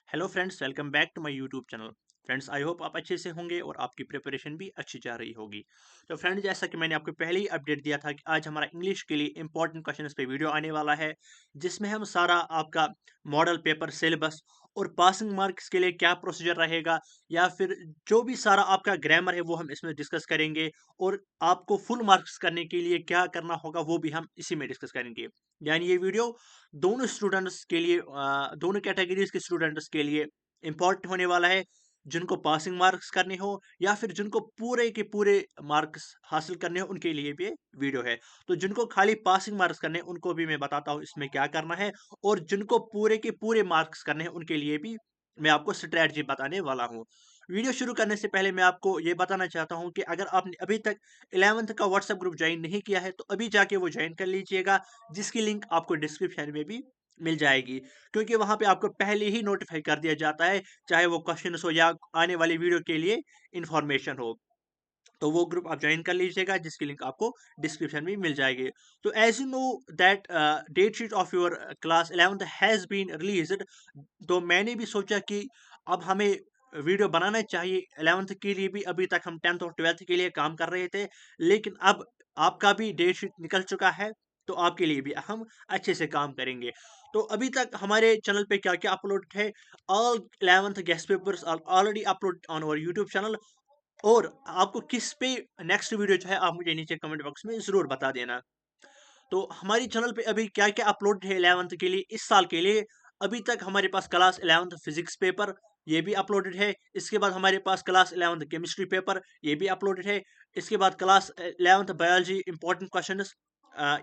Hello friends, welcome back to my YouTube channel. Friends, I hope आप अच्छे से होंगे और आपकी प्रिपरेशन भी अच्छी जा रही होगी। तो फ्रेंड्स, जैसा कि मैंने आपको पहले ही अपडेट दिया था कि आज हमारा इंग्लिश के लिए इंपॉर्टेंट क्वेश्चंस पे वीडियो आने वाला है, जिसमें हम सारा आपका मॉडल पेपर सिलेबस और पासिंग मार्क्स के लिए क्या प्रोसीजर रहेगा, या फिर जो भी सारा आपका ग्रामर है वो हम इसमें डिस्कस करेंगे। और आपको फुल मार्क्स करने के लिए क्या करना होगा वो भी हम इसी में डिस्कस करेंगे। यानी ये वीडियो दोनों स्टूडेंट्स के लिए, दोनों कैटेगरीज के स्टूडेंट्स के लिए इंपॉर्टेंट होने वाला है, जिनको पासिंग मार्क्स करने हो या फिर जिनको पूरे के पूरे मार्क्स हासिल करने हो उनके लिए भी ये वीडियो है। तो जिनको खाली पासिंग मार्क्स करने हैं उनको भी मैं बताता हूँ इसमें क्या करना है, और जिनको पूरे के पूरे मार्क्स करने हैं उनके लिए भी मैं आपको स्ट्रैटेजी बताने वाला हूँ। वीडियो शुरू करने से पहले मैं आपको ये बताना चाहता हूँ कि अगर आपने अभी तक 11th का व्हाट्सएप ग्रुप ज्वाइन नहीं किया है तो अभी जाके वो ज्वाइन कर लीजिएगा, जिसकी लिंक आपको डिस्क्रिप्शन में भी मिल जाएगी। क्योंकि वहां पे आपको पहले ही नोटिफाई कर दिया जाता है, चाहे वो क्वेश्चन हो या आने वाली वीडियो के लिए इंफॉर्मेशन हो। तो वो ग्रुप आप ज्वाइन कर लीजिएगा, जिसकी लिंक आपको डिस्क्रिप्शन में मिल जाएगी। तो as you know that date sheet of your class 11th has been released. तो मैंने भी सोचा कि अब हमें वीडियो बनाना चाहिए 11th के लिए भी। अभी तक हम 10th और 12th के लिए काम कर रहे थे, लेकिन अब आपका भी डेट शीट निकल चुका है, तो आपके लिए भी हम अच्छे से काम करेंगे। तो अभी तक हमारे चैनल पे क्या क्या अपलोड है, all 11th guess papers are already upload on our YouTube channel. और आपको किस पे नेक्स्ट वीडियो जो है आप मुझे नीचे कमेंट बॉक्स में ज़रूर बता देना। तो हमारी चैनल पे अभी क्या-क्या अपलोड है 11th के लिए, इस साल के लिए। अभी तक हमारे पास क्लास 11th फिजिक्स पेपर ये भी अपलोडेड है। इसके बाद हमारे पास क्लास 11th केमिस्ट्री पेपर ये भी अपलोडेड है। इसके बाद class 11th biology important questions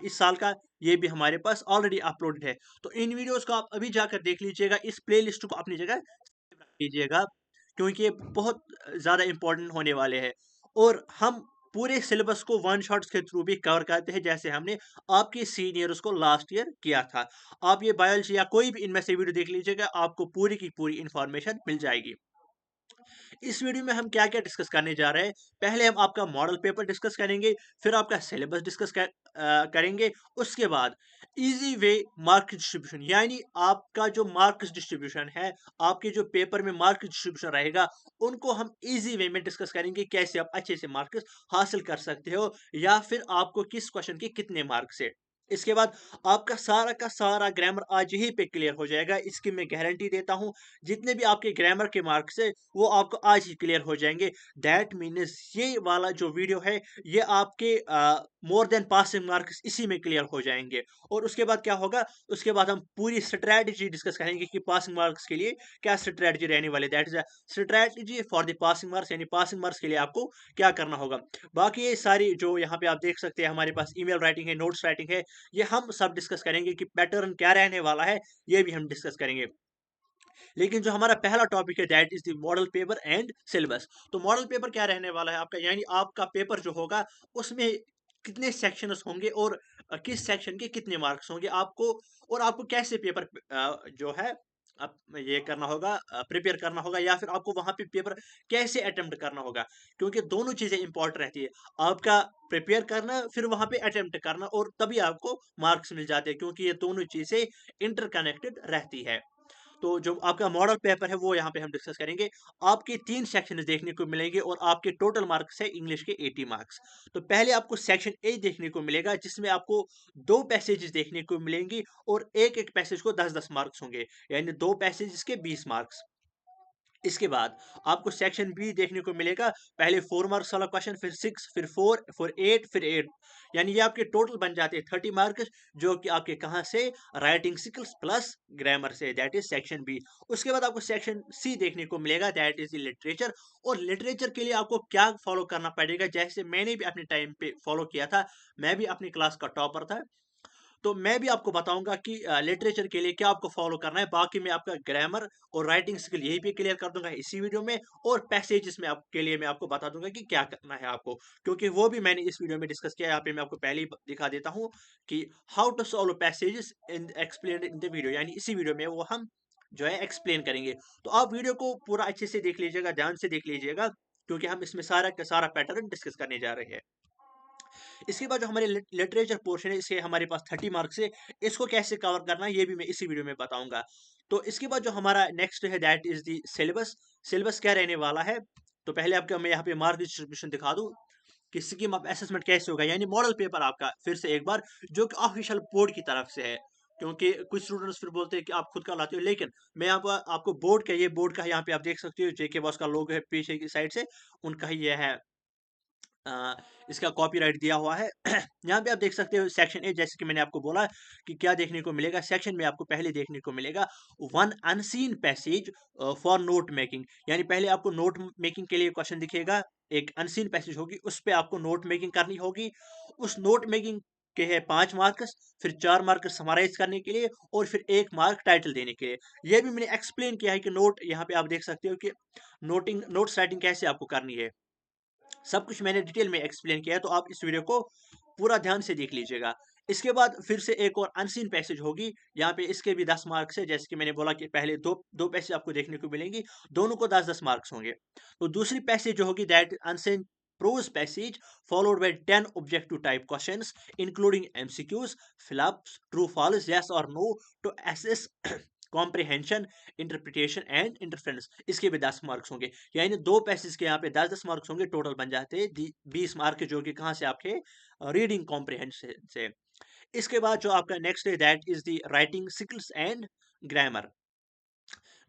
इस साल का ये भी हमारे पास ऑलरेडी अपलोडेड है। तो इन वीडियोस को आप अभी जाकर देख लीजिएगा, इस प्लेलिस्ट को अपनी जगह सेव रख लीजिएगा, क्योंकि ये बहुत ज़्यादा इंपॉर्टेंट होने वाले हैं। और हम पूरे सिलेबस को वन शॉट्स के थ्रू भी कवर करते हैं, जैसे हमने आपके सीनियर्स को लास्ट ईयर किया था। आप ये बायोलॉजी या कोई भी इनमें से वीडियो देख लीजिएगा, आपको पूरी की पूरी इंफॉर्मेशन मिल जाएगी। इस वीडियो में हम क्या क्या डिस्कस करने जा रहे हैं। पहले हम आपका मॉडल पेपर डिस्कस करेंगे, फिर आपका सिलेबस डिस्कस करेंगे। उसके बाद इजी वे मार्क डिस्ट्रीब्यूशन, यानी आपका जो मार्क्स डिस्ट्रीब्यूशन है, आपके जो पेपर में मार्क डिस्ट्रीब्यूशन रहेगा, उनको हम इजी वे में डिस्कस करेंगे, कैसे आप अच्छे से मार्क्स हासिल कर सकते हो, या फिर आपको किस क्वेश्चन के कितने मार्क्स है। इसके बाद आपका सारा का सारा ग्रामर आज ही पे क्लियर हो जाएगा, इसकी मैं गारंटी देता हूं। जितने भी आपके ग्रामर के मार्क्स है वो आपको आज ही क्लियर हो जाएंगे। दैट मीन्स ये वाला जो वीडियो है ये आपके मोर देन पासिंग मार्क्स इसी में क्लियर हो जाएंगे। और उसके बाद क्या होगा, उसके बाद हम पूरी स्ट्रैटेजी डिस्कस करेंगे कि पासिंग मार्क्स के लिए क्या स्ट्रैटेजी रहने वाली, that is strategy for the passing marks, यानी पासिंग मार्क्स के लिए आपको क्या करना होगा। बाकी ये सारी जो यहाँ पे आप देख सकते हैं, हमारे पास ईमेल राइटिंग है, नोट्स राइटिंग है, ये हम सब डिस्कस करेंगे कि पैटर्न क्या रहने वाला है, ये भी हम डिस्कस करेंगे। लेकिन जो हमारा पहला टॉपिक है that is the model paper and syllabus. तो मॉडल पेपर क्या रहने वाला है आपका, यानी आपका पेपर जो होगा उसमें कितने सेक्शंस होंगे, और किस सेक्शन के कितने मार्क्स होंगे आपको, और आपको कैसे पेपर जो है आप ये करना होगा, प्रिपेयर करना होगा, या फिर आपको वहां पे पेपर कैसे अटेम्प्ट करना होगा। क्योंकि दोनों चीजें इंपॉर्टेंट रहती है, आपका प्रिपेयर करना फिर वहां पे अटेम्प्ट करना, और तभी आपको मार्क्स मिल जाते हैं, क्योंकि ये दोनों चीजें इंटरकनेक्टेड रहती है। तो जो आपका मॉडल पेपर है वो यहाँ पे हम डिस्कस करेंगे। आपके 3 सेक्शन देखने को मिलेंगे और आपके टोटल मार्क्स है इंग्लिश के 80 मार्क्स। तो पहले आपको सेक्शन ए देखने को मिलेगा, जिसमें आपको 2 पैसेजेस देखने को मिलेंगी, और एक-एक पैसेज को 10-10 मार्क्स होंगे, यानी 2 पैसेजेस के 20 मार्क्स। इसके बाद आपको सेक्शन बी देखने को मिलेगा, पहले 4 मार्क्स वाला क्वेश्चन, फिर 6, फिर 4, फिर 8, फिर 8, यानी ये आपके टोटल बन जाते हैं 30 मार्क्स, जो कि आपके कहाँ से, राइटिंग स्किल्स प्लस ग्रामर से, दैट इज सेक्शन बी। उसके बाद आपको सेक्शन सी देखने को मिलेगा, दैट इज लिटरेचर। और लिटरेचर के लिए आपको क्या फॉलो करना पड़ेगा, जैसे मैंने भी अपने टाइम पे फॉलो किया था, मैं भी अपनी क्लास का टॉपर था। तो मैं भी आपको बताऊंगा कि लिटरेचर के लिए क्या आपको फॉलो करना है। बाकी मैं आपका ग्रामर और राइटिंग स्किल यही भी क्लियर कर दूंगा इसी वीडियो में, और पैसेजेस में आपके लिए मैं आपको बता दूंगा कि क्या करना है आपको, क्योंकि वो भी मैंने इस वीडियो में डिस्कस किया है। यहाँ पे मैं आपको पहले ही दिखा देता हूँ कि how to solve passages in explain in the video, यानी इसी वीडियो में वो हम जो है एक्सप्लेन करेंगे। तो आप वीडियो को पूरा अच्छे से देख लीजिएगा, ध्यान से देख लीजिएगा, क्योंकि हम इसमें सारा का सारा पैटर्न डिस्कस करने जा रहे हैं। इसके बाद जो हमारे लिटरेचर पोर्शन है, इसके हमारे पास 30 मार्क्स है। इसको कैसे कवर करना है ये भी मैं इसी वीडियो में बताऊंगा। तो इसके बाद जो हमारा नेक्स्ट है that is the syllabus. Syllabus क्या रहने वाला है, तो पहले आपको मैं यहाँ पे मार्क डिस्ट्रीब्यूशन दिखा दूं कि स्कीम ऑफ असेसमेंट कैसे होगा, यानी मॉडल पेपर आपका फिर से एक बार जो कि ऑफिशियल बोर्ड की तरफ से है, क्योंकि कुछ स्टूडेंट्स फिर बोलते हैं कि आप खुद का लाते हो, लेकिन मैं यहाँ पर आपको बोर्ड का, ये बोर्ड का यहाँ पे आप देख सकते हो जेके बॉस का लोगो है पीछे की साइड से, उनका ही ये है, इसका कॉपीराइट दिया हुआ है। यहाँ पे आप देख सकते हो सेक्शन ए, जैसे कि मैंने आपको बोला कि क्या देखने को मिलेगा सेक्शन में, आपको पहले देखने को मिलेगा one unseen passage for note making, यानी पहले आपको नोट मेकिंग के लिए क्वेश्चन दिखेगा, एक अनसीन पैसेज होगी उस पर आपको नोट मेकिंग करनी होगी। उस नोट मेकिंग के है 5 मार्क्स, फिर 4 मार्क्स समराइज करने के लिए, और फिर 1 मार्क टाइटल देने के लिए। यह भी मैंने एक्सप्लेन किया है कि नोट, यहाँ पे आप देख सकते हो कि नोट्स राइटिंग कैसे आपको करनी है, सब कुछ मैंने डिटेल में एक्सप्लेन किया है, तो आप इस वीडियो को पूरा ध्यान से देख लीजिएगा। इसके बाद फिर से एक और अनसीन पैसेज होगी, यहाँ पे इसके भी 10 मार्क्स है, जैसे कि मैंने बोला कि पहले दो पैसेज आपको देखने को मिलेंगी, दोनों को 10-10 मार्क्स होंगे। तो दूसरी पैसेज जो होगी that unseen prose passage followed by 10 objective type questions including MCQs, fill ups, true false, yes और no, to assess comprehension, interpretation and interference. इसके भी 10 मार्क्स होंगे, यानी दो पैसेज के यहाँ पे 10-10 मार्क्स होंगे, टोटल बन जाते हैं 20 मार्क, जो कि कहाँ से आपके रीडिंग कॉम्प्रिहेंशन से। इसके बाद जो आपका नेक्स्ट है that is the writing skills and grammar.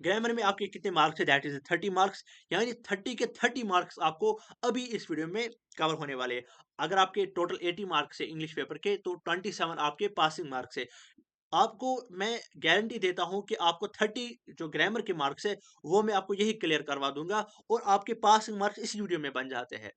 Grammar में आपके कितने मार्क्स है, दैट इज 30 मार्क्स, यानी 30 के 30 मार्क्स आपको अभी इस वीडियो में कवर होने वाले हैं। अगर आपके टोटल 80 मार्क्स है इंग्लिश पेपर के, तो 27 आपके पासिंग मार्क्स है। आपको मैं गारंटी देता हूं कि आपको 30 जो ग्रामर के मार्क्स है वो मैं आपको यही क्लियर करवा दूंगा, और आपके पासिंग मार्क्स इस वीडियो में बन जाते हैं।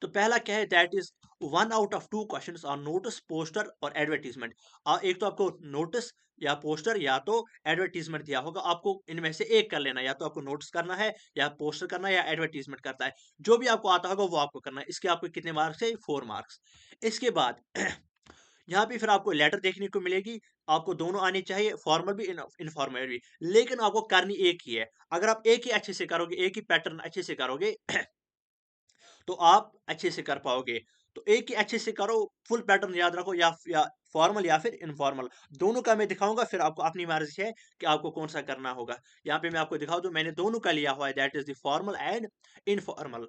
तो पहला क्या है that is 1 out of 2 questions on notice, poster और एडवर्टीजमेंट। एक तो आपको नोटिस या पोस्टर या तो एडवर्टीजमेंट दिया होगा, आपको इनमें से एक कर लेना, या तो आपको नोटिस करना है या पोस्टर करना है या एडवर्टीजमेंट करता है, जो भी आपको आता होगा वो आपको करना है। इसके आपको कितने मार्क्स है, 4 मार्क्स। इसके बाद यहाँ पे फिर आपको लेटर देखने को मिलेगी, आपको दोनों आने चाहिए, फॉर्मल भी इनफॉर्मल भी, लेकिन आपको करनी एक ही है। अगर आप एक ही अच्छे से करोगे, एक ही पैटर्न अच्छे से करोगे तो आप अच्छे से कर पाओगे। तो एक ही अच्छे से करो, फुल पैटर्न याद रखो, या फॉर्मल या फिर इनफॉर्मल, दोनों का मैं दिखाऊंगा, फिर आपको अपनी मर्जी है कि आपको कौन सा करना होगा। यहाँ पे मैं आपको दिखा दूं, मैंने दोनों का लिया हुआ है, that is the formal and informal.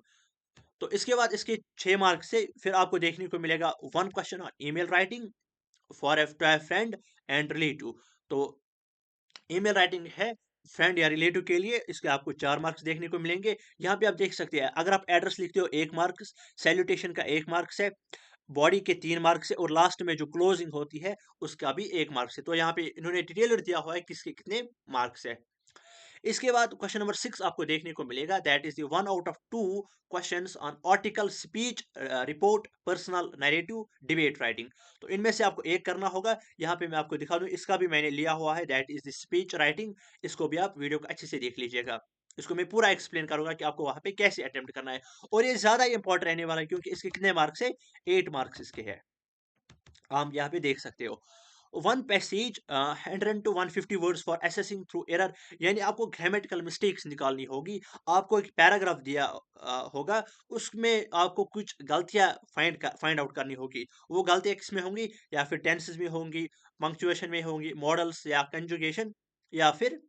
तो इसके बाद इसके 6 मार्क्स से फिर आपको देखने को मिलेगा 1 question on email writing for a friend and relative. तो ईमेल राइटिंग है फ्रेंड या रिलेटिव के लिए, इसके आपको 4 मार्क्स देखने को मिलेंगे। यहाँ पे आप देख सकते हैं, अगर आप एड्रेस लिखते हो 1 मार्क्स, सैल्यूटेशन का 1 मार्क्स है, बॉडी के 3 मार्क्स है, और लास्ट में जो क्लोजिंग होती है उसका भी 1 मार्क्स है। तो यहाँ पे इन्होंने डिटेलर दिया हुआ है किसके कितने मार्क्स है। इसके बाद क्वेश्चन नंबर 6 आपको देखने को मिलेगा, that is the 1 out of 2 questions on article, speech, report, personal narrative, debate writing. तो इनमें से आपको एक करना होगा। यहाँ पे मैं आपको दिखा दूं, इसका भी मैंने लिया हुआ है, that is the speech writing. इसको भी आप वीडियो को अच्छे से देख लीजिएगा, इसको मैं पूरा एक्सप्लेन करूंगा कि आपको वहां पे कैसे अटेम्प्ट करना है, और ये ज्यादा इंपॉर्टेंट रहने वाला है क्योंकि इसके कितने मार्क्स है, 8 मार्क्स इसके है, आप यहाँ पे देख सकते हो। 1 passage 100 to 150 words for assessing through error, यानी आपको ग्रामेटिकल मिस्टेक्स निकालनी होगी। आपको एक पैराग्राफ दिया होगा, उसमें आपको कुछ गलतियां फाइंड आउट करनी होगी। वो गलतियां किसमें होंगी, या फिर टेंसेस में होंगी, पंक्चुएशन में होंगी, मॉडल्स या कंजुगेशन, या फिर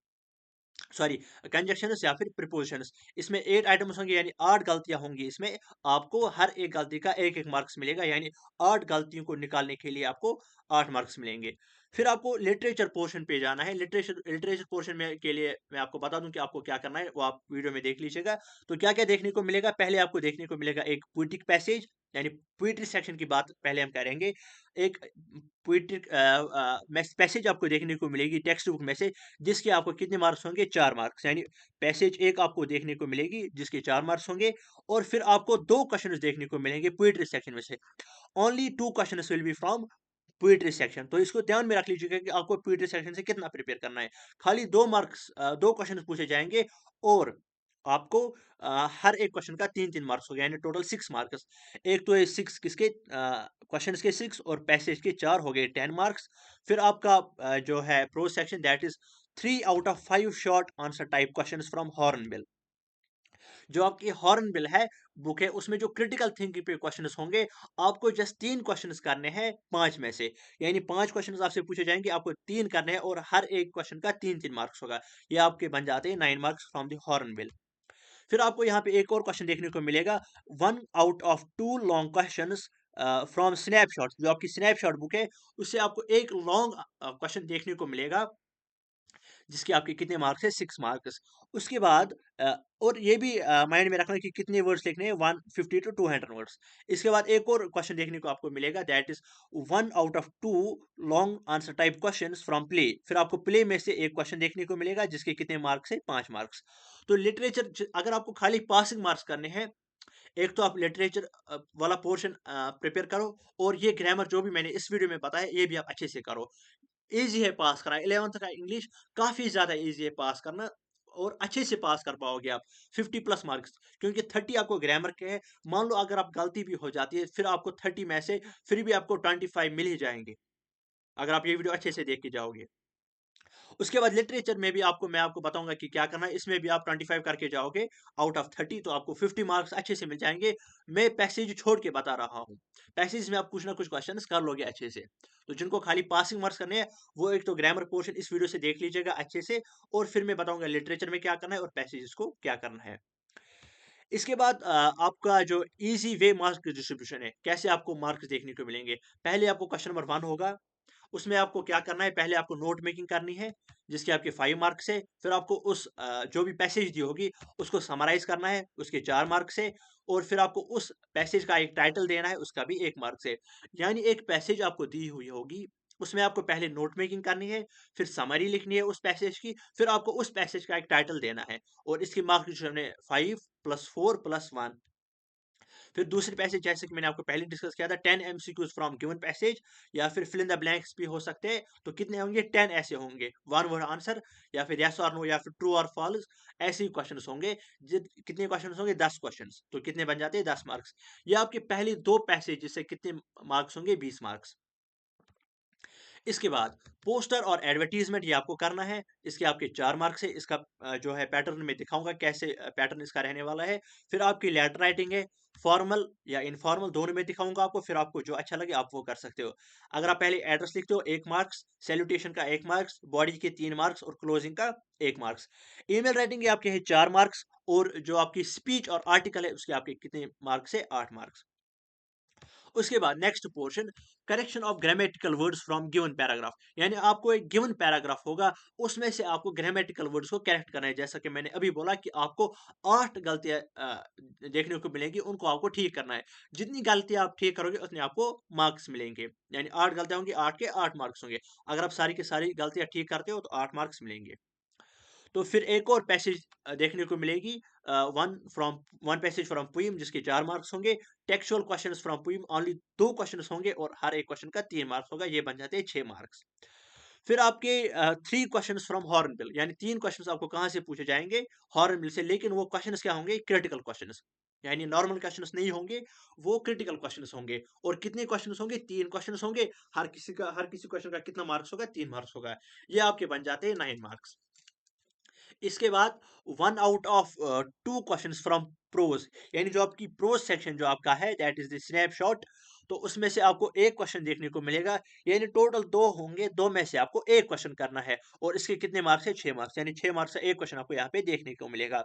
सॉरी कंजक्शंस या फिर प्रीपोजिशंस। इसमें 8 आइटम्स होंगे, यानी 8 गलतियां होंगी इसमें। आपको हर एक गलती का एक एक मार्क्स मिलेगा, यानी 8 गलतियों को निकालने के लिए आपको 8 मार्क्स मिलेंगे। फिर आपको लिटरेचर पोर्शन पे जाना है। लिटरेचर पोर्शन में के लिए मैं आपको बता दूं कि आपको क्या करना है, वो आप वीडियो में देख लीजिएगा। तो क्या क्या देखने को मिलेगा, पहले आपको देखने को मिलेगा एक पोइटिक पैसेज, यानी पोइट्री सेक्शन की बात पहले हम करेंगे। एक पोइट्रिक पैसेज आपको देखने को मिलेगी टेक्स्ट बुक में से, जिसके आपको कितने मार्क्स होंगे, 4 मार्क्स, यानी पैसेज एक आपको देखने को मिलेगी जिसके 4 मार्क्स होंगे। और फिर आपको 2 क्वेश्चन देखने को मिलेंगे पोइट्री सेक्शन में से, only 2 question will be from poetry section. तो इसको ध्यान में रख लीजिएगा कि आपको पोइट्री सेक्शन से कितना प्रिपेयर करना है। खाली 2 मार्क्स, 2 क्वेश्चन पूछे जाएंगे, और आपको हर एक क्वेश्चन का 3-3 मार्क्स हो गया, यानी टोटल 6 मार्क्स। एक तो ये 6 किसके क्वेश्चन के 6 और पैसेज के 4 हो गए 10 मार्क्स। फिर आपका जो है pros section, that is 3 out of 5 short answer type questions from hornbill. जो आपकी हॉर्नबिल है बुक है, उसमें जो क्रिटिकल थिंकिंग पे क्वेश्चंस होंगे, आपको जस्ट 3 क्वेश्चंस करने हैं 5 में से। यानी 5 क्वेश्चंस आपसे पूछे जाएँगे, आपको 3 करने हैं और हर एक क्वेश्चन का 3-3 मार्क्स होगा। ये आपके बन जाते हैं 9 मार्क्स फ्रॉम द हॉर्नबिल। फिर आपको यहाँ पे एक और क्वेश्चन देखने को मिलेगा, 1 out of 2 long questions from snapshot. जो आपकी स्नैपशॉट बुक है, उससे आपको एक लॉन्ग क्वेश्चन देखने को मिलेगा, जिसके आपके कितने मार्क्स है 6 मार्क्स। उसके बाद और ये भी माइंड में रखना कि कितने वर्ड्स लिखने हैं, 150 टू 200 वर्ड्स। इसके बाद एक और क्वेश्चन देखने को आपको मिलेगा, that is 1 out of 2 long answer type questions from play. फिर आपको प्ले में से एक क्वेश्चन देखने को मिलेगा, जिसके कितने मार्क्स है 5 मार्क्स। तो लिटरेचर अगर आपको खाली पासिंग मार्क्स करने हैं, एक तो आप लिटरेचर वाला पोर्शन प्रिपेयर करो, और ये ग्रामर जो भी मैंने इस वीडियो में बताया, ये भी आप अच्छे से करो। ईज़ी है पास करना, 11th का इंग्लिश काफ़ी ज़्यादा ईज़ी है पास करना, और अच्छे से पास कर पाओगे आप 50 प्लस मार्क्स, क्योंकि 30 आपको ग्रामर के हैं। मान लो अगर आप गलती भी हो जाती है, फिर आपको 30 में से फिर भी आपको 25 मिल ही जाएँगे, अगर आप ये वीडियो अच्छे से देख के जाओगे। उसके बाद लिटरेचर में भी मैं आपको बताऊँगा कि क्या करना है। इसमें भी आप 25 करके जाओगे आउट ऑफ 30, तो आपको 50 मार्क्स अच्छे से मिल जाएँगे। मैं पैसेज छोड़ के बता रहा हूँ। पैसेज में आप कुछ ना कुछ क्वेश्चन्स कर लोगे अच्छे से। तो जिनको खाली पासिंग मार्क्स करने हैं, वो एक तो ग्रामर पोर्शन इस वीडियो से देख लीजिएगा अच्छे से, और फिर मैं बताऊँगा लिटरेचर में क्या करना है और पैसेजेस को क्या करना है। इसके बाद आपका जो ईज़ी वे मार्क्स डिस्ट्रीब्यूशन है, कैसे आपको मार्क्स देखने को मिलेंगे। पहले आपको क्वेश्चन नंबर 1 होगा, उसमें आपको क्या करना है, पहले आपको नोट मेकिंग करनी है, जिसके आपके 5 मार्क्स है। फिर आपको उस जो भी पैसेज दी होगी, उसको समराइज़ करना है, उसके 4 मार्क्स है। और फिर आपको उस पैसेज का एक टाइटल देना है, उसका भी 1 मार्क्स है। यानी एक पैसेज आपको दी हुई होगी, उसमें आपको पहले नोट मेकिंग करनी है, फिर समरी लिखनी है उस पैसेज की, फिर आपको उस पैसेज का एक टाइटल देना है, और इसकी मार्क्स जो हमने 5 + 4 + 1। फिर दूसरी पैसेज, जैसे कि मैंने आपको पहले डिस्कस किया था, 10 एमसीक्यूज फ्रॉम गिवन पैसेज, या फिर फिल इन द ब्लैंक्स भी हो सकते हैं। तो कितने होंगे, 10 ऐसे होंगे, वन वर्ड आंसर, या फिर यस और नो, या फिर ट्रू और फॉल्स, ऐसे ही क्वेश्चंस होंगे। कितने क्वेश्चंस होंगे, 10 क्वेश्चंस। तो कितने बन जाते हैं, 10 मार्क्स। ये आपके पहले दो पैसेज, जिससे कितने मार्क्स होंगे, 20 मार्क्स। इसके बाद पोस्टर और एडवर्टीजमेंट, ये आपको करना है। इसके आपके 4 मार्क्स है। इसका जो है पैटर्न में दिखाऊंगा कैसे पैटर्न इसका रहने वाला है। फिर आपकी लेटर राइटिंग है, फॉर्मल या इनफॉर्मल दोनों में दिखाऊंगा आपको, फिर आपको जो अच्छा लगे आप वो कर सकते हो। अगर आप पहले एड्रेस लिखते हो, 1 मार्क्स, सैल्यूटेशन का 1 मार्क्स, बॉडी के 3 मार्क्स, और क्लोजिंग का 1 मार्क्स। ईमेल राइटिंग के आपके है 4 मार्क्स, और जो आपकी स्पीच और आर्टिकल है, उसके आपके कितने मार्क्स है, 8 मार्क्स। उसके बाद next portion, correction of grammatical words from given paragraph. यानी आपको एक गिवन पैराग्राफ होगा, उसमें से आपको ग्रामेटिकल वर्ड्स को करेक्ट करना है। जैसा कि मैंने अभी बोला कि आपको 8 गलतियां देखने को मिलेंगी, उनको आपको ठीक करना है। जितनी गलतियां आप ठीक करोगे, उतने आपको मार्क्स मिलेंगे। यानी 8 गलतियां होंगी, 8 के 8 मार्क्स होंगे। अगर आप सारी की सारी गलतियां ठीक करते हो, तो 8 मार्क्स मिलेंगे। तो फिर एक और पैसेज देखने को मिलेगी, वन पैसेज फ्रॉम पोइम, जिसके 4 मार्क्स होंगे। Textual questions from poem, only 2 questions होंगे, और हर एक क्वेश्चन का 3 मार्क्स होगा। ये बन जाते हैं 6 मार्क्स। फिर आपके 3 क्वेश्चंस फ्रॉम हॉर्नबिल, यानी 3 क्वेश्चंस आपको कहाँ से पूछे जाएंगे, हॉर्नबिल से। लेकिन वो क्वेश्चंस क्या होंगे, क्रिटिकल क्वेश्चंस। यानी नॉर्मल क्वेश्चंस नहीं होंगे, वो क्रिटिकल क्वेश्चंस होंगे। और कितने क्वेश्चंस होंगे, 3 क्वेश्चंस होंगे। हर किसी क्वेश्चन का कितना मार्क्स होगा, 3 मार्क्स होगा। ये आपके बन जाते हैं 9 मार्क्स। इसके बाद 1 out of 2 questions from prose, यानी जो आपकी प्रोज सेक्शन जो आपका है, दैट इज द स्नैपशॉट। तो उसमें से आपको एक क्वेश्चन देखने को मिलेगा। यानी टोटल 2 होंगे, 2 में से आपको एक क्वेश्चन करना है, और इसके कितने मार्क्स है, 6 मार्क्स। यानी 6 मार्क्स से एक क्वेश्चन आपको यहाँ पे देखने को मिलेगा।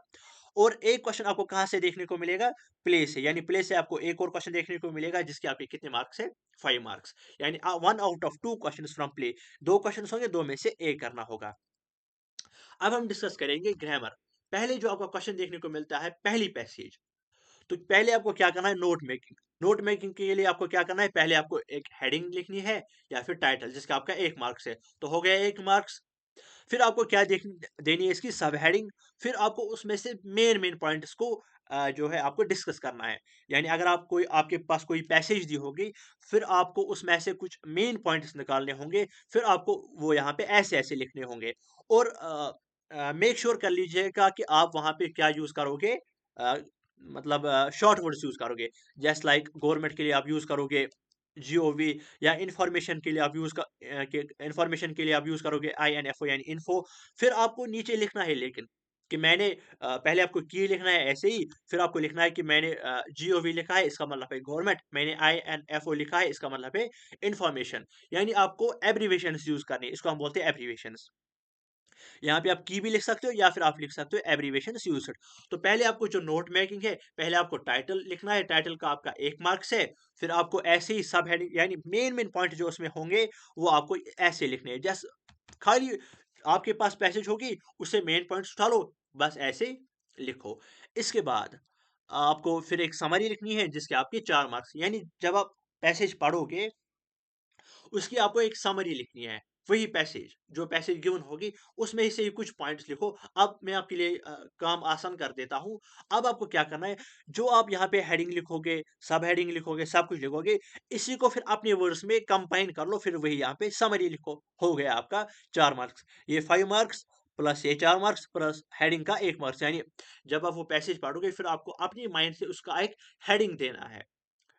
और एक क्वेश्चन आपको कहाँ से देखने को मिलेगा, प्ले से। यानी प्ले से आपको एक और क्वेश्चन देखने को मिलेगा, जिसके आपके कितने मार्क्स है, 5 मार्क्स। यानी 1 out of 2 question from play. 2 question होंगे, 2 में से एक करना होगा। अब हम डिस्कस करेंगे ग्रामर। पहले जो आपका क्वेश्चन देखने को मिलता है, पहली पैसेज। तो पहले आपको क्या करना है, नोट मेकिंग। नोट मेकिंग के लिए आपको क्या करना है, पहले आपको एक हेडिंग लिखनी है, या फिर टाइटल, जिसका आपका 1 मार्क्स है। तो हो गया 1 मार्क्स। फिर आपको क्या देनी है, इसकी सब हेडिंग। फिर आपको उसमें से मेन मेन पॉइंट्स को जो है आपको डिस्कस करना है। यानी अगर आपके पास कोई पैसेज दी होगी, फिर आपको उसमें से कुछ मेन पॉइंट्स निकालने होंगे। फिर आपको वो यहाँ पे ऐसे ऐसे लिखने होंगे। और मेक श्योर कर लीजिएगा कि आप वहाँ पे क्या यूज करोगे, अ, मतलब शॉर्ट वर्ड्स यूज करोगे। जैसे लाइक गवर्नमेंट के लिए आप यूज करोगे जीओवी, या इंफॉर्मेशन के लिए आप इंफॉर्मेशन के लिए आप यूज करोगे INFO, यानी इन्फो। फिर आपको नीचे लिखना है लेकिन, कि मैंने पहले आपको की लिखना है ऐसे ही, फिर आपको लिखना है कि मैंने जीओवी लिखा है, इसका मतलब है गवर्नमेंट, मैंने आईएनएफओ लिखा है, इसका मतलब है इन्फॉर्मेशन। यानी आपको एब्रिविएशंस यूज़ करनी है, इसको हम बोलते हैं एब्रिविएशंस। यहाँ पे आप की भी लिख सकते हो या फिर आप लिख सकते हो एब्रिविएशंस यूज्ड। तो पहले आपको जो नोट मेकिंग है, पहले आपको टाइटल लिखना है, टाइटल का आपका 1 मार्क्स है, फिर आपको ऐसे ही सब हेडिंग यानी मेन पॉइंट जो उसमें होंगे, वो आपको ऐसे लिखने हैं। खाली आपके पास पैसेज होगी, उससे मेन पॉइंट्स उठा लो, बस ऐसे ही लिखो। इसके बाद आपको फिर एक समरी लिखनी है जिसके आपके 4 मार्क्स, यानी जब आप पैसेज पढ़ोगे उसकी आपको एक समरी लिखनी है। वही पैसेज जो पैसेज गिवन होगी उसमें से ही कुछ पॉइंट्स लिखो। अब मैं आपके लिए काम आसान कर देता हूँ। अब आपको क्या करना है, जो आप यहाँ पे हेडिंग लिखोगे, सब हेडिंग लिखोगे, सब कुछ लिखोगे, इसी को फिर अपने वर्ड्स में कंबाइन कर लो, फिर वही यहाँ पे समरी लिखो। हो गया आपका 4 मार्क्स। ये 5 मार्क्स प्लस ये 4 मार्क्स प्लस हेडिंग का 1 मार्क्स, यानी जब आप वो पैसेज पढ़ोगे फिर आपको अपनी माइंड से उसका एक हेडिंग देना है।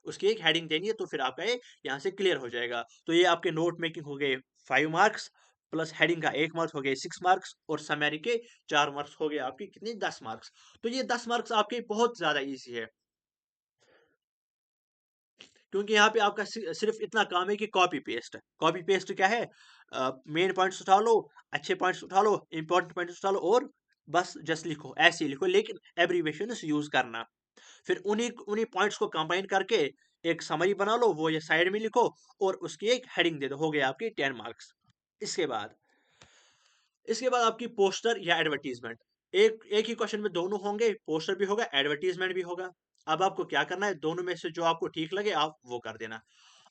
उसकी एक हेडिंग देनी है, तो फिर आपका ये यहाँ से क्लियर हो जाएगा। तो ये आपके नोट मेकिंग हो गए 5 मार्क्स प्लस हेडिंग का 1 मार्क्स हो गए 6 मार्क्स और समरी के 4 मार्क्स हो गए आपके कितने 10 मार्क्स। तो ये 10 मार्क्स आपके बहुत ज़्यादा ईज़ी है, क्योंकि यहाँ पे आपका सिर्फ इतना काम है कि कॉपी पेस्ट। कॉपी पेस्ट क्या है, मेन पॉइंट्स उठा लो, अच्छे पॉइंट्स उठा लो, इंपॉर्टेंट पॉइंट्स उठा लो और बस जस्ट लिखो, ऐसे ही लिखो, लेकिन एब्रीविएशंस यूज़ करना। फिर उन्हीं उन्हीं पॉइंट्स को कंबाइन करके एक समरी बना लो, वो ये साइड में लिखो और उसकी एक हेडिंग दे दो, हो गया आपके 10 मार्क्स। इसके बाद इसके बाद आपकी पोस्टर या एडवर्टीजमेंट, एक एक ही क्वेश्चन में दोनों होंगे, पोस्टर भी होगा, एडवर्टीजमेंट भी होगा। अब आपको क्या करना है, दोनों में से जो आपको ठीक लगे आप वो कर देना।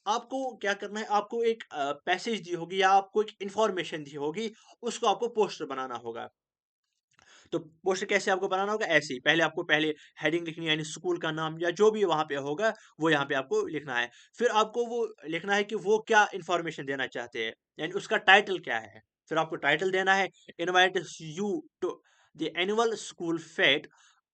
आपको क्या करना है, आपको एक पैसेज दी होगी या आपको एक इंफॉर्मेशन दी होगी, उसको आपको पोस्टर बनाना होगा। तो पोस्टर कैसे आपको बनाना होगा, ऐसे ही पहले आपको पहले हेडिंग लिखनी है, यानी स्कूल का नाम या जो भी वहाँ पे होगा वो यहाँ पे आपको लिखना है। फिर आपको वो लिखना है कि वो क्या इन्फॉर्मेशन देना चाहते हैं, यानी उसका टाइटल क्या है। फिर आपको टाइटल देना है, invite you to the annual school fete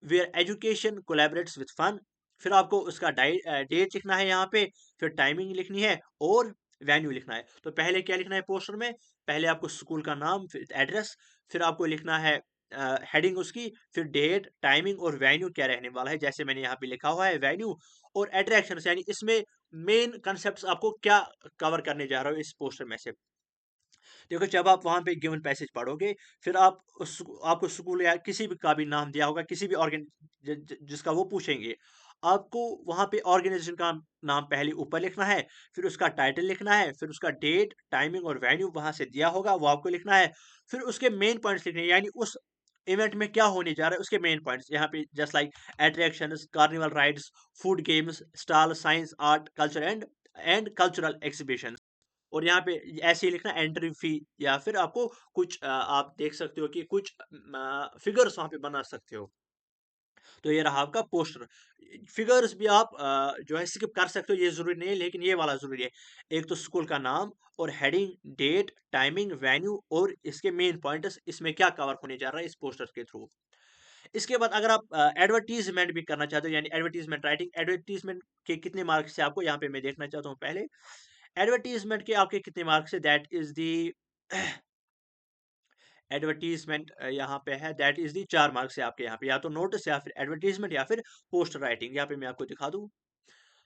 where education collaborates with fun. फिर आपको उसका डेट लिखना है यहाँ पे, फिर टाइमिंग लिखनी है और वेन्यू लिखना है। तो पहले क्या लिखना है पोस्टर में, पहले आपको स्कूल का नाम, फिर एड्रेस, फिर आपको लिखना है हेडिंग उसकी, फिर डेट, टाइमिंग और वेन्यू क्या रहने वाला है, जैसे मैंने यहाँ पे लिखा हुआ है वेन्यू और अट्रैक्शंस, यानी इसमें मेन कंसेप्ट्स आपको क्या कवर करने जा रहे हो इस पोस्टर में से। देखो जब आप वहाँ पे गिवन पैसेज पढ़ोगे, फिर आप आपको स्कूल या किसी भी का भी नाम दिया होगा, किसी भी ऑर्गन जिसका वो पूछेंगे, आपको वहाँ पे ऑर्गेनाइजेशन का नाम पहले ऊपर लिखना है, फिर उसका टाइटल लिखना है, फिर उसका डेट, टाइमिंग और वेन्यू वहाँ से दिया होगा वो आपको लिखना है। फिर उसके मेन पॉइंट्स लिखने हैं, यानी उस इवेंट में क्या होने जा रहा है उसके मेन पॉइंट्स, यहाँ पे just like attractions, carnival rides, food games, stall, science, art, culture and cultural exhibition. और यहाँ पे ऐसे ही लिखना एंट्री फी, या फिर आपको कुछ आप देख सकते हो कि कुछ फिगर्स वहाँ पे बना सकते हो। तो ये रहा आपका पोस्टर। फिगर्स भी आप जो है स्किप कर सकते हो, ये ज़रूरी नहीं है, लेकिन ये वाला ज़रूरी है। एक तो स्कूल का नाम और हेडिंग, डेट, टाइमिंग, वेन्यू और इसके मेन पॉइंट्स, इसमें क्या कवर होने जा रहा है इस पोस्टर के थ्रू। इसके बाद अगर आप एडवर्टाइज़मेंट भी करना चाहते हो, यानी एडवर्टाइज़मेंट राइटिंग, एडवर्टाइज़मेंट के कितने मार्क्स से आपको यहाँ पे मैं देखना चाहता हूँ पहले। एडवर्टाइज़मेंट के आपके कितने मार्क्स है, दैट इज़ दी एडवर्टाइज़मेंट यहाँ पे है, दैट इज़ दी 4 मार्क्स है आपके यहाँ पे, या तो नोटिस या फिर एडवर्टाइज़मेंट या फिर पोस्टर राइटिंग। यहाँ पे मैं आपको दिखा दूँ।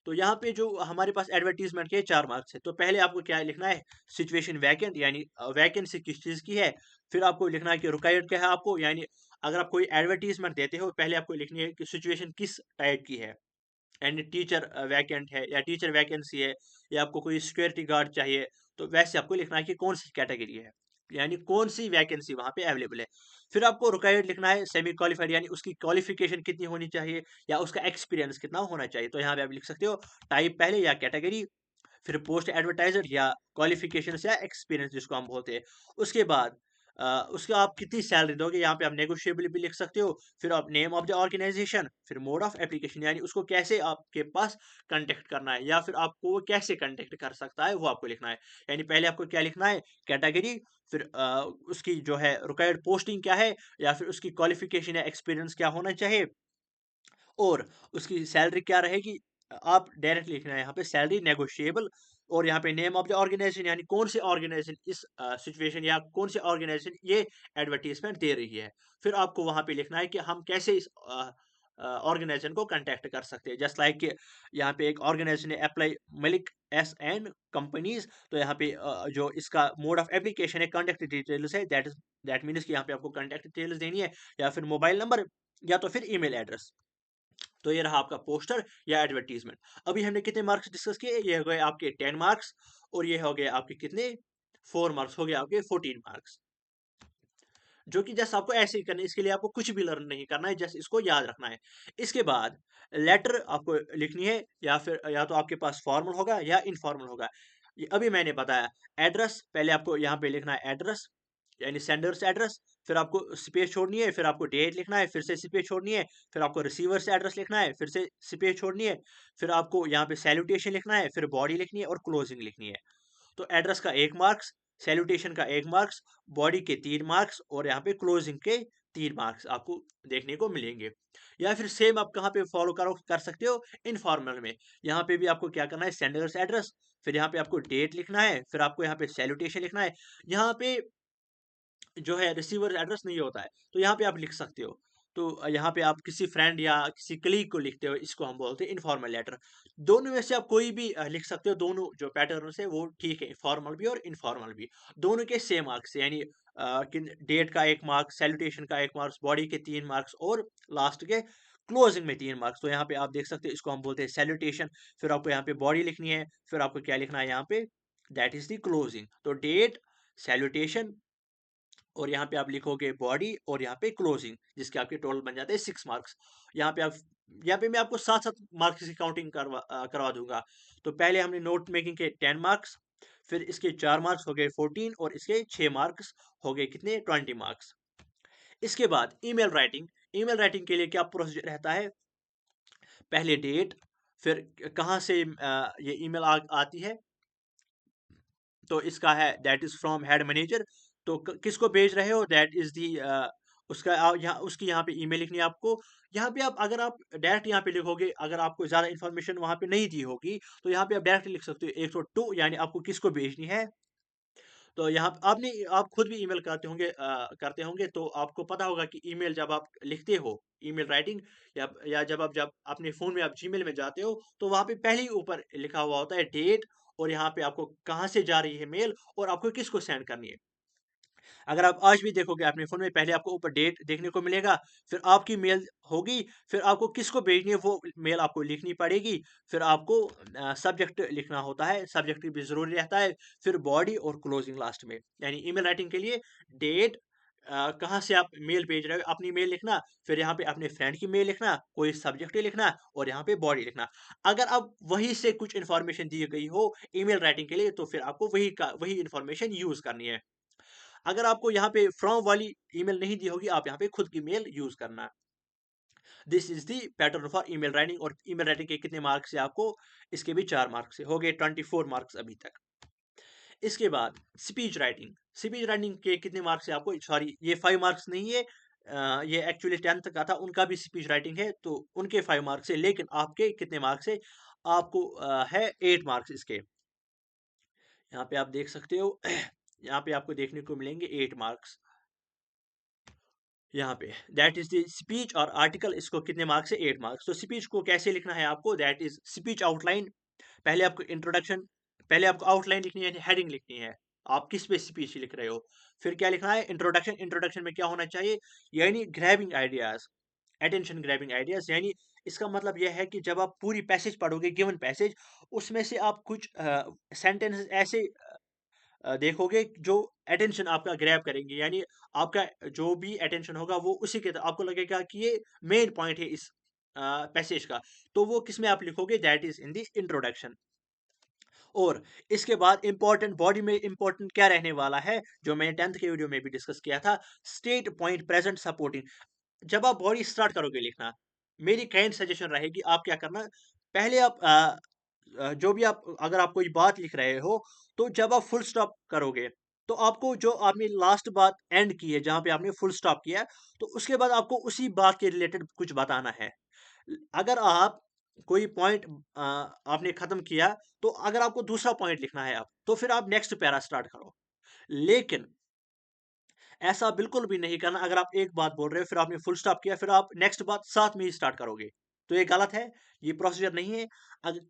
तो यहाँ पे जो हमारे पास एडवर्टाइज़मेंट के 4 मार्क्स है, तो पहले आपको क्या लिखना है, सिचुएशन वैकेंट, यानी वैकेंसी किस चीज़ की है। फिर आपको लिखना है कि रिक्वायर्ड क्या है आपको, यानी अगर आप कोई एडवर्टाइज़मेंट देते हो, पहले आपको लिखनी है कि सिचुएशन किस टाइप की है। यानी टीचर वैकेंट है या टीचर वैकेंसी है, या आपको कोई सिक्योरिटी गार्ड चाहिए, तो वैसे आपको लिखना है कि कौन सी कैटेगरी है, यानी कौन सी वैकेंसी वहाँ पे अवेलेबल है। फिर आपको रिक्वायर्ड लिखना है सेमी क्वालिफाइड, यानी उसकी क्वालिफिकेशन कितनी होनी चाहिए या उसका एक्सपीरियंस कितना होना चाहिए। तो यहाँ पे आप लिख सकते हो टाइप पहले या कैटेगरी, फिर पोस्ट एडवर्टाइजर या क्वालिफिकेशंस या एक्सपीरियंस जिसको हम बोलते हैं। उसके बाद उसका आप कितनी सैलरी दोगे, यहाँ पे आप नेगोशिएबल भी लिख सकते हो। फिर आप नेम ऑफ द ऑर्गेनाइजेशन, फिर मोड ऑफ एप्लीकेशन, यानी उसको कैसे आपके पास कांटेक्ट करना है या फिर आपको वो कैसे कांटेक्ट कर सकता है वो आपको लिखना है। यानी पहले आपको क्या लिखना है, कैटेगरी, फिर उसकी जो है रिक्वायर्ड पोस्टिंग क्या है, या फिर उसकी क्वालिफिकेशन या एक्सपीरियंस क्या होना चाहिए, और उसकी सैलरी क्या रहेगी। आप डायरेक्ट लिखना है यहाँ पे सैलरी नेगोशिएबल, और यहाँ पे नेम ऑफ द ऑर्गेनाइजेशन, यानी कौन सी ऑर्गेनाइजेशन इस सिचुएशन या कौन सी ऑर्गेनाइजेशन ये एडवर्टीजमेंट दे रही है। फिर आपको वहाँ पे लिखना है कि हम कैसे इस ऑर्गेनाइजेशन को कांटेक्ट कर सकते हैं। जस्ट लाइक यहाँ पे एक ऑर्गेनाइजेशन है apply Malik S and companies, तो यहाँ पे जो इसका मोड ऑफ एप्लीकेशन है कॉन्टेक्ट डिटेल्स है, दैट मीन्स कि यहाँ पे आपको कॉन्टेक्ट डिटेल्स देनी है, या फिर मोबाइल नंबर, या तो फिर ईमेल एड्रेस। तो ये रहा आपका पोस्टर या एडवर्टीजमेंट। अभी हमने कितने मार्क्स डिस्कस किए, ये हो गए आपके 10 मार्क्स, और ये हो गए आपके कितने 4 मार्क्स, हो गए आपके 14 मार्क्स, जो कि जस्ट आपको ऐसे ही करना है। इसके लिए आपको कुछ भी लर्न नहीं करना है, जस्ट इसको याद रखना है। इसके बाद लेटर आपको लिखनी है, या फिर या तो आपके पास फॉर्मल होगा या इनफॉर्मल होगा। ये अभी मैंने बताया। एड्रेस पहले आपको यहाँ पे लिखना है एड्रेस, यानी सेंडर्स एड्रेस, फिर आपको स्पेस छोड़नी है, फिर आपको डेट लिखना है, फिर से स्पेस छोड़नी है, फिर आपको रिसीवर्स एड्रेस लिखना है, फिर से स्पेस छोड़नी है, फिर आपको यहाँ पे सैल्यूटेशन लिखना है, फिर बॉडी लिखनी है और क्लोजिंग लिखनी है। तो एड्रेस का 1 मार्क्स, सैल्यूटेशन का 1 मार्क्स, बॉडी के 3 मार्क्स, और यहाँ पे क्लोजिंग के 3 मार्क्स आपको देखने को मिलेंगे। या फिर सेम आप कहाँ पे फॉलो करो कर सकते हो, इनफॉर्मल में। यहाँ पे भी आपको क्या करना है, सेंडर्स एड्रेस, फिर यहाँ पे आपको डेट लिखना है, फिर आपको यहाँ पे सैल्यूटेशन लिखना है। यहाँ पे जो है रिसीवर एड्रेस नहीं होता है, तो यहाँ पे आप लिख सकते हो। तो यहाँ पे आप किसी फ्रेंड या किसी कलीग को लिखते हो, इसको हम बोलते हैं इनफॉर्मल लेटर। दोनों में से आप कोई भी लिख सकते हो, दोनों जो पैटर्न है वो ठीक है, फॉर्मल भी और इनफॉर्मल भी। दोनों के सेम मार्क्स, यानी डेट का 1 मार्क्स, सैल्यूटेशन का 1 मार्क्स, बॉडी के 3 मार्क्स, और लास्ट के क्लोजिंग में 3 मार्क्स। तो यहाँ पे आप देख सकते हो, इसको हम बोलते हैं सैल्यूटेशन। फिर आपको यहाँ पे बॉडी लिखनी है, फिर आपको क्या लिखना है यहाँ पे, दैट इज द क्लोजिंग। तो डेट, सैल्यूटेशन, और यहाँ पे आप लिखोगे बॉडी, और यहाँ पे क्लोजिंग, जिसके आपके टोटल बन जाते हैं 6 मार्क्स। यहाँ पे आप यहाँ पे मैं आपको 7-7 मार्क्स की काउंटिंग करवा दूंगा। तो पहले हमने नोट मेकिंग के 10 मार्क्स, फिर इसके 4 मार्क्स हो गए 14, और इसके 6 मार्क्स हो गए कितने 20 मार्क्स। इसके बाद ईमेल राइटिंग। ईमेल राइटिंग के लिए क्या प्रोसीजर रहता है, पहले डेट, फिर कहाँ से ये ईमेल आती है, तो इसका है that is from head manager. तो किसको भेज रहे हो, दैट इज दी उसका यहाँ उसकी यहाँ पे ईमेल लिखनी है आपको। यहाँ पे आप अगर आप डायरेक्ट यहाँ पे लिखोगे, अगर आपको ज़्यादा इन्फॉर्मेशन वहाँ पे नहीं दी होगी, तो यहाँ पे आप डायरेक्ट लिख सकते हो 102, यानी आपको किसको भेजनी है। तो यहाँ आपने आप खुद भी ईमेल करते होंगे, तो आपको पता होगा कि ईमेल जब आप लिखते हो, ईमेल राइटिंग, या जब अपने फ़ोन में आप जीमेल में जाते हो, तो वहाँ पे पहले ही ऊपर लिखा हुआ होता है डेट, और यहाँ पे आपको कहाँ से जा रही है मेल, और आपको किसको सेंड करनी है। अगर आप आज भी देखोगे अपने फ़ोन में, पहले आपको ऊपर डेट देखने को मिलेगा, फिर आपकी मेल होगी, फिर आपको किसको भेजनी है वो मेल आपको लिखनी पड़ेगी, फिर आपको सब्जेक्ट लिखना होता है, सब्जेक्ट भी ज़रूरी रहता है, फिर बॉडी और क्लोजिंग लास्ट में। यानी ईमेल राइटिंग के लिए डेट, कहाँ से आप मेल भेज रहे हो अपनी मेल लिखना, फिर यहाँ पे अपने फ्रेंड की मेल लिखना, कोई सब्जेक्ट लिखना, और यहाँ पे बॉडी लिखना। अगर अब वहीं से कुछ इन्फॉर्मेशन दी गई हो ईमेल राइटिंग के लिए, तो फिर आपको वही इन्फॉर्मेशन यूज़ करनी है। अगर आपको यहाँ पे फ्रॉम वाली ईमेल नहीं दी होगी, आप यहाँ पे खुद की मेल यूज करना। This is the pattern for email writing. और ईमेल राइटिंग के कितने मार्क्स है आपको, इसके भी 4 मार्क्स से हो गए 24 मार्क्स अभी तक। इसके बाद स्पीच राइटिंग। स्पीच राइटिंग के कितने मार्क्स है आपको, सॉरी ये 5 मार्क्स नहीं है, ये एक्चुअली 10th का था, उनका भी स्पीच राइटिंग है, तो उनके 5 मार्क्स है, लेकिन आपके कितने मार्क्स है, आपको है 8 मार्क्स इसके। यहाँ पे आप देख सकते हो यहाँ पे आपको देखने को मिलेंगे 8 मार्क्स। यहाँ पे दैट इज द स्पीच और आर्टिकल, इसको कितने मार्क्स है 8 मार्क्स। तो स्पीच को कैसे लिखना है आपको, दैट इज स्पीच आउटलाइन। पहले आपको इंट्रोडक्शन, पहले आपको आउटलाइन लिखनी है, हेडिंग लिखनी है, आप किस पे स्पीच लिख रहे हो। फिर क्या लिखना है, इंट्रोडक्शन। इंट्रोडक्शन में क्या होना चाहिए, यानी grabbing ideas, attention grabbing ideas. यानी इसका मतलब यह है कि जब आप पूरी पैसेज पढ़ोगे, गिवन पैसेज, उसमें से आप कुछ सेंटेंस ऐसे देखोगे जो अटेंशन आपका ग्रैब करेंगे, यानी आपका जो भी अटेंशन होगा वो उसी के आपको लगेगा कि ये मेन पॉइंट है इस पैसेज का, तो वो किस में आप लिखोगे, that is in the introduction. और इसके बाद इंपॉर्टेंट, बॉडी में इंपॉर्टेंट क्या रहने वाला है, जो मैंने 10th के वीडियो में भी डिस्कस किया था, स्टेट पॉइंट प्रेजेंट सपोर्टिंग। जब आप बॉडी स्टार्ट करोगे लिखना, मेरी काइंड सजेशन रहेगी, आप क्या करना, पहले आप जो भी आप अगर आप कोई बात लिख रहे हो, तो जब आप फुल स्टॉप करोगे, तो आपको जो आपने लास्ट बात एंड की है, जहां पे आपने फुल स्टॉप किया है, तो उसके बाद आपको उसी बात के रिलेटेड कुछ बताना है। अगर आप कोई पॉइंट आपने खत्म किया, तो अगर आपको दूसरा पॉइंट लिखना है अब, तो फिर आप नेक्स्ट पैरा स्टार्ट करो। लेकिन ऐसा बिल्कुल भी नहीं करना, अगर आप एक बात बोल रहे हो फिर आपने फुल स्टॉप किया, फिर आप नेक्स्ट बात साथ में ही स्टार्ट करोगे, तो ये गलत है, ये प्रोसीजर नहीं है।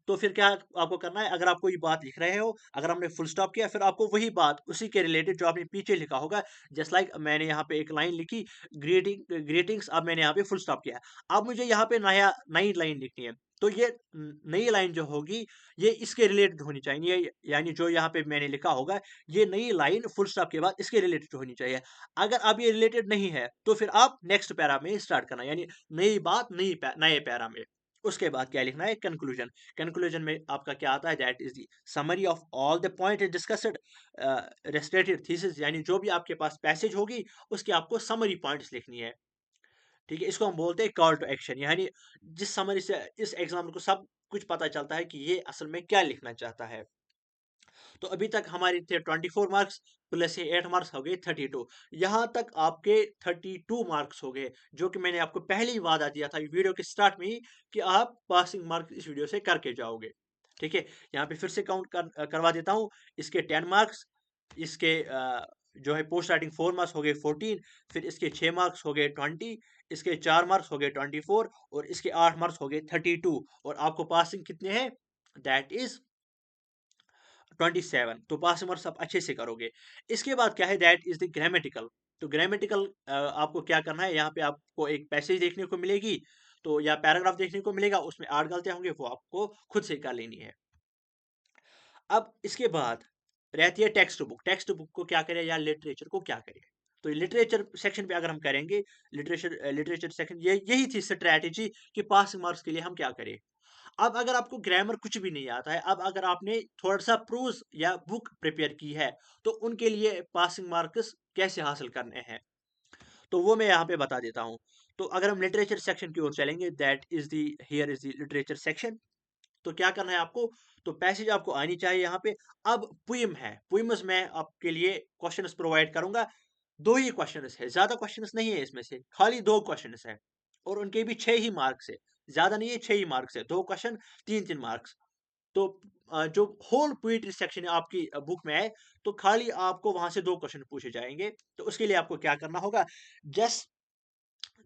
तो फिर क्या आपको करना है, अगर आप कोई बात लिख रहे हो, अगर हमने फुल स्टॉप किया, फिर आपको वही बात उसी के रिलेटेड जो आपने पीछे लिखा होगा, जस्ट लाइक मैंने यहाँ पे एक लाइन लिखी, ग्रीटिंग्स, अब मैंने यहाँ पे फुल स्टॉप किया, अब मुझे यहाँ पे नई लाइन लिखनी है, तो ये नई लाइन जो होगी, ये इसके रिलेटेड होनी चाहिए, यानी जो यहाँ पे मैंने लिखा होगा, ये नई लाइन फुल स्टॉप के बाद इसके रिलेटेड होनी चाहिए। अगर अब ये रिलेटेड नहीं है, तो फिर आप नेक्स्ट पैरा में स्टार्ट करना, यानी नई बात नए पैरा में। उसके बाद क्या लिखना है, कंक्लूजन। कंक्लूजन में आपका क्या आता है, that is the summary of all the point discussed restated thesis, यानी जो भी आपके पास पैसेज होगी, उसकी आपको समरी पॉइंट्स लिखनी है। ठीक है, इसको हम बोलते हैं कॉल टू एक्शन, यानी जिस समरी से इस एग्जाम्पल को सब कुछ पता चलता है कि ये असल में क्या लिखना चाहता है। तो अभी तक हमारे थे 24 मार्क्स, प्लस ये 8 मार्क्स हो गए 32। यहाँ तक आपके 32 मार्क्स हो गए, जो कि मैंने आपको पहले ही वादा दिया था वीडियो के स्टार्ट में ही, कि आप पासिंग मार्क्स इस वीडियो से करके जाओगे। ठीक है, यहाँ पे फिर से करवा देता हूँ। इसके 10 मार्क्स, इसके जो है पोस्ट राइटिंग 4 मार्क्स हो गए 14, फिर इसके 6 मार्क्स हो गए 20, इसके 4 मार्क्स हो गए 24, और इसके 8 मार्क्स हो गए 32, और आपको पासिंग कितने हैं, दैट इज 27। तो पास मार्क्स आप अच्छे से करोगे। इसके बाद क्या है, दैट इज द ग्रामेटिकल। तो ग्रामेटिकल आपको क्या करना है, यहाँ पे आपको एक पैसेज देखने को मिलेगी, तो या पैराग्राफ देखने को मिलेगा, उसमें 8 गलतियां होंगी, वो आपको खुद से कर लेनी है। अब इसके बाद रहती है टेक्स्ट बुक। टेक्स्ट बुक को क्या करें, या लिटरेचर को क्या करें। तो लिटरेचर सेक्शन पे अगर हम करेंगे, लिटरेचर सेक्शन, यही थी स्ट्रैटेजी कि पास मार्क्स के लिए हम क्या करें। अब अगर आपको ग्रामर कुछ भी नहीं आता है, अब अगर आपने थोड़ा सा प्रोज या बुक प्रिपेयर की है, तो उनके लिए पासिंग मार्क्स कैसे हासिल करने हैं, तो वो मैं यहाँ पे बता देता हूँ। तो अगर हम लिटरेचर सेक्शन की ओर चलेंगे, that is the here is the literature section. तो क्या करना है आपको, तो पैसेज आपको आनी चाहिए यहाँ पे। अब पोइम है, पोइम्स में आपके लिए क्वेश्चंस प्रोवाइड करूंगा। दो ही क्वेश्चंस है, ज्यादा क्वेश्चंस नहीं है इसमें से, खाली दो क्वेश्चंस है, और उनके भी 6 ही मार्क्स है, ज्यादा नहीं है, 6 ही मार्क्स है, दो क्वेश्चन, 3-3 मार्क्स। तो जो होल पोइट्री सेक्शन है आपकी बुक में है, तो खाली आपको वहां से दो क्वेश्चन पूछे जाएंगे। तो उसके लिए आपको क्या करना होगा, जस्ट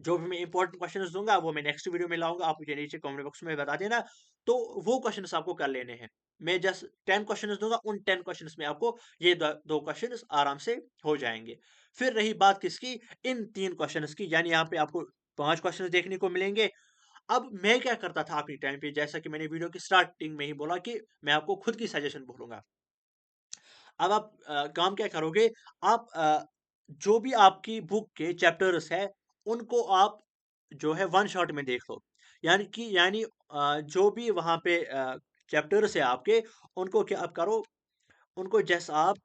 जो भी मैं इंपॉर्टेंट क्वेश्चन दूंगा, वो मैं नेक्स्ट वीडियो में लाऊंगा, आप मुझे नीचे कमेंट बॉक्स में बता देना। तो वो क्वेश्चन आपको कर लेने हैं। मैं जस्ट 10 क्वेश्चन दूंगा, उन 10 क्वेश्चन में आपको ये दो क्वेश्चन आराम से हो जाएंगे। फिर रही बात किसकी, इन 3 क्वेश्चन की, यानी यहाँ पे आपको 5 क्वेश्चन देखने को मिलेंगे। अब मैं क्या करता था अपनी टाइम पे, जैसा कि मैंने वीडियो की स्टार्टिंग में ही बोला कि मैं आपको खुद की सजेशन बोलूंगा। अब आप काम क्या करोगे, आप जो भी आपकी बुक के चैप्टर्स है, उनको आप जो है वन शॉट में देख लो। यानी जो भी वहां पे चैप्टर्स है आपके, उनको क्या आप करो, उनको जैसा आप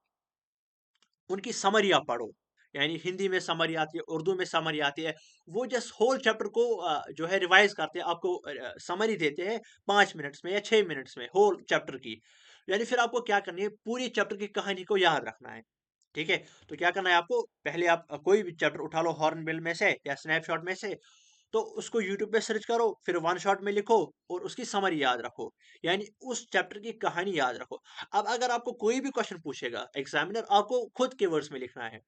उनकी समरी आप पढ़ो। यानी हिंदी में समरी आती है, उर्दू में समरी आती है, वो जस्ट होल चैप्टर को जो है रिवाइज करते हैं, आपको समरी देते हैं 5 मिनट्स में या 6 मिनट्स में होल चैप्टर की। यानी फिर आपको क्या करनी है, पूरी चैप्टर की कहानी को याद रखना है। ठीक है, तो क्या करना है आपको, पहले आप कोई भी चैप्टर उठा लो हॉर्नबिल में से या स्नैपशॉट में से, तो उसको यूट्यूब पे सर्च करो, फिर वन शॉट में लिखो, और उसकी समरी याद रखो, यानी उस चैप्टर की कहानी याद रखो। अब अगर आपको कोई भी क्वेश्चन पूछेगा एग्जामिनर, आपको खुद के वर्ड्स में लिखना है,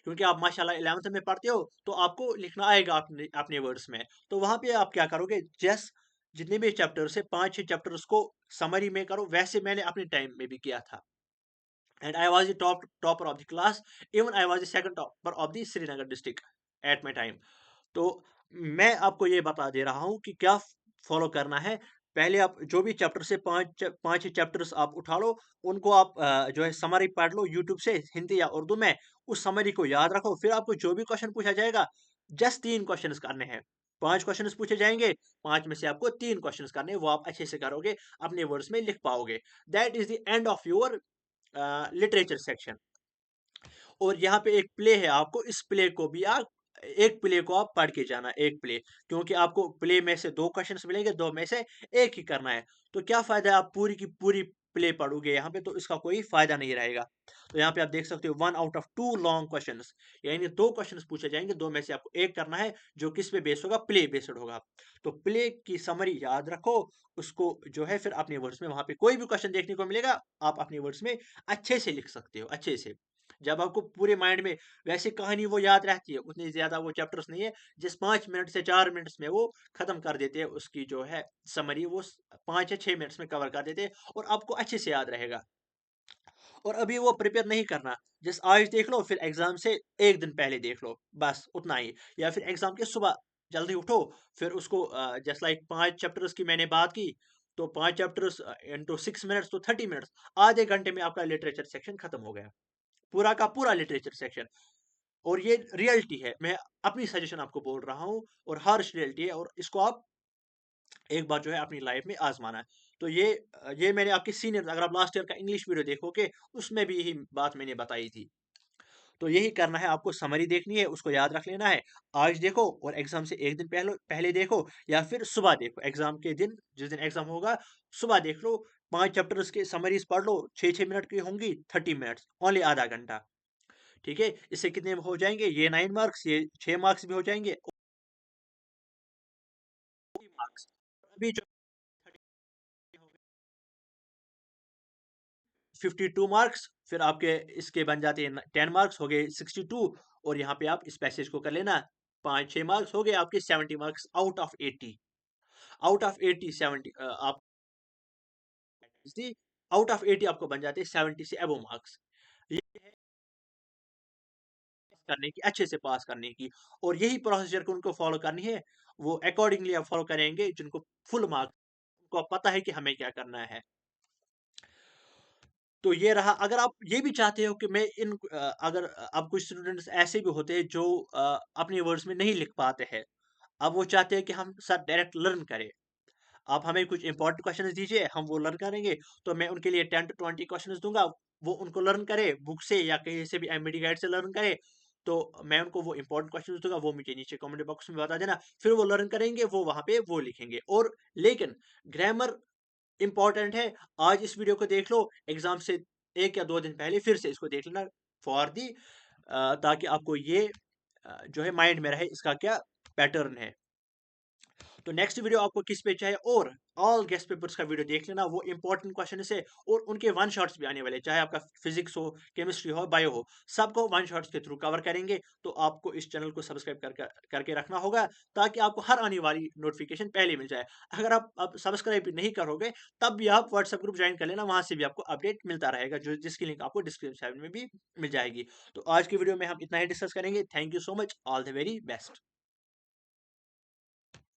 क्योंकि आप माशाल्लाह 11th में पढ़ते हो, तो आपको लिखना आएगा अपने अपने वर्ड्स में। तो वहां पे आप क्या करोगे, जस्ट जितने भी चैप्टर्स है, 5-6 चैप्टर्स को समरी में करो, वैसे मैंने अपने टाइम में भी किया था। And I was the topper of the class, even I was the second topper of the Srinagar district at my time. तो मैं आपको ये बता दे रहा हूँ कि क्या फॉलो करना है। पहले आप जो भी चैप्टर से पांच ही चैप्टर्स आप उठा लो, उनको आप जो है समरी पढ़ लो यूट्यूब से, हिंदी या उर्दू में, उस समरी को याद रखो। फिर आपको जो भी क्वेश्चन पूछा जाएगा, जस्ट 3 क्वेश्चन करने हैं। 5 क्वेश्चन पूछे जाएंगे, 5 में से आपको 3 क्वेश्चन करने हैं, वो आप अच्छे से करोगे, अपने वर्ड्स में लिख पाओगे। That is the end of your literature section. और यहाँ पे एक प्ले है, आपको इस प्ले को भी आप एक प्ले को आप पढ़ के जाना, एक प्ले, क्योंकि आपको प्ले में से 2 क्वेश्चंस मिलेंगे, 2 में से एक ही करना है। तो क्या फायदा है आप पूरी की पूरी प्ले पढ़ोगे यहाँ पे तो इसका कोई फायदा नहीं रहेगा। तो यहाँ पे आप देख सकते हो 1 आउट ऑफ 2 लॉन्ग क्वेश्चंस, यानी 2 क्वेश्चंस पूछे जाएंगे, 2 में से आपको एक करना है जो किस पे बेस्ड होगा, प्ले बेस्ड होगा। तो प्ले की समरी याद रखो, उसको जो है फिर अपने वर्ड्स में, वहां पे कोई भी क्वेश्चन देखने को मिलेगा आप अपने वर्ड्स में अच्छे से लिख सकते हो, अच्छे से। जब आपको पूरे माइंड में वैसी कहानी वो याद रहती है, उतनी ज्यादा वो चैप्टर्स नहीं है जिस 5 मिनट से 4 मिनट्स में वो खत्म कर देते हैं, उसकी जो है समरी वो 5 या 6 मिनट्स में कवर कर देते हैं और आपको अच्छे से याद रहेगा। और अभी वो प्रिपेयर नहीं करना, जस्ट आज देख लो फिर एग्जाम से एक दिन पहले देख लो, बस उतना ही। या फिर एग्जाम के सुबह जल्दी उठो, फिर उसको जस्ट लाइक 5 चैप्टर्स की मैंने बात की, तो 5 चैप्टर्स इंटू 6 मिनट्स तो 30 मिनट्स, आधे घंटे में आपका लिटरेचर सेक्शन खत्म हो गया, पूरा का पूरा लिटरेचर सेक्शन। और ये रियलिटी है, मैं अपनी सजेशन आपको बोल रहा हूँ, और हार्श रियलिटी है, और इसको आप एक बार जो है अपनी लाइफ में आजमाना है। तो ये मैंने आपके सीनियर, अगर आप लास्ट ईयर का इंग्लिश वीडियो देखोगे उसमें भी यही बात मैंने बताई थी। तो यही करना है आपको, समरी देखनी है, उसको याद रख लेना है। आज देखो और एग्जाम से एक दिन पहले पहले देखो, या फिर सुबह देखो एग्जाम के दिन, जिस दिन एग्जाम होगा सुबह देख लो, 5 चैप्टर्स के समरीज पढ़ लो, 6-6 मिनट की होंगी, 30 मिनट्स, ओनली आधा घंटा। ठीक है, इससे कितने हो जाएंगे, ये 9 मार्क्स, ये 6 मार्क्स भी हो जाएंगे, मार्क्स अभी जो 52 मार्क्स, फिर आपके इसके बन जाते हैं 10 मार्क्स, हो गए 62। और यहाँ पे आप इस पैसेज को कर लेना, 5-6 मार्क्स हो गए आपके 70 marks out of 80। Out of 80 70 आप आउट ऑफ 80 आपको बन जाते हैं 70 से अबो मार्क्स। ये है करने की, अच्छे से पास करने की। और यही प्रोसीजर को उनको फॉलो करनी है, वो अकॉर्डिंगली आप फॉलो करेंगे जिनको फुल मार्क्स, उनको पता है कि हमें क्या करना है। तो ये रहा, अगर आप ये भी चाहते हो कि मैं अगर अब कुछ स्टूडेंट्स ऐसे भी होते हैं जो अपने वर्ड्स में नहीं लिख पाते हैं, अब वो चाहते हैं कि हम सर डायरेक्ट लर्न करें, आप हमें कुछ इंपॉर्टेंट क्वेश्चंस दीजिए, हम वो लर्न करेंगे। तो मैं उनके लिए 10 to 20 क्वेश्चंस दूंगा, वो उनको लर्न करे बुक से या कहीं से भी, एमडी गाइड से लर्न करे। तो मैं उनको वो इंपॉर्टेंट क्वेश्चंस दूंगा, वो मुझे नीचे कमेंट बॉक्स में बता देना, फिर वो लर्न करेंगे, वो वहां पे वो लिखेंगे। और लेकिन ग्रामर इंपॉर्टेंट है, आज इस वीडियो को देख लो, एग्जाम से 1 या 2 दिन पहले फिर से इसको देख लेना फॉर दी, ताकि आपको ये जो है माइंड में रहे इसका क्या पैटर्न है। तो नेक्स्ट वीडियो आपको किस पे चाहिए, और ऑल गेस्ट पेपर्स का वीडियो देख लेना, वो इंपॉर्टेंट क्वेश्चन है, और उनके वन शॉट्स भी आने वाले, चाहे आपका फिजिक्स हो, केमिस्ट्री हो, बायो हो, सबको वन शॉट्स के थ्रू कवर करेंगे। तो आपको इस चैनल को सब्सक्राइब करके रखना होगा, ताकि आपको हर आने वाली नोटिफिकेशन पहले मिल जाए। अगर आप अब सब्सक्राइब भी नहीं करोगे, तब भी आप व्हाट्सएप ग्रुप ज्वाइन कर लेना, वहां से भी आपको अपडेट मिलता रहेगा, जो जिसकी लिंक आपको डिस्क्रिप्शन में भी मिल जाएगी। तो आज की वीडियो में हम इतना ही डिस्कस करेंगे। Thank you so much, all the very best.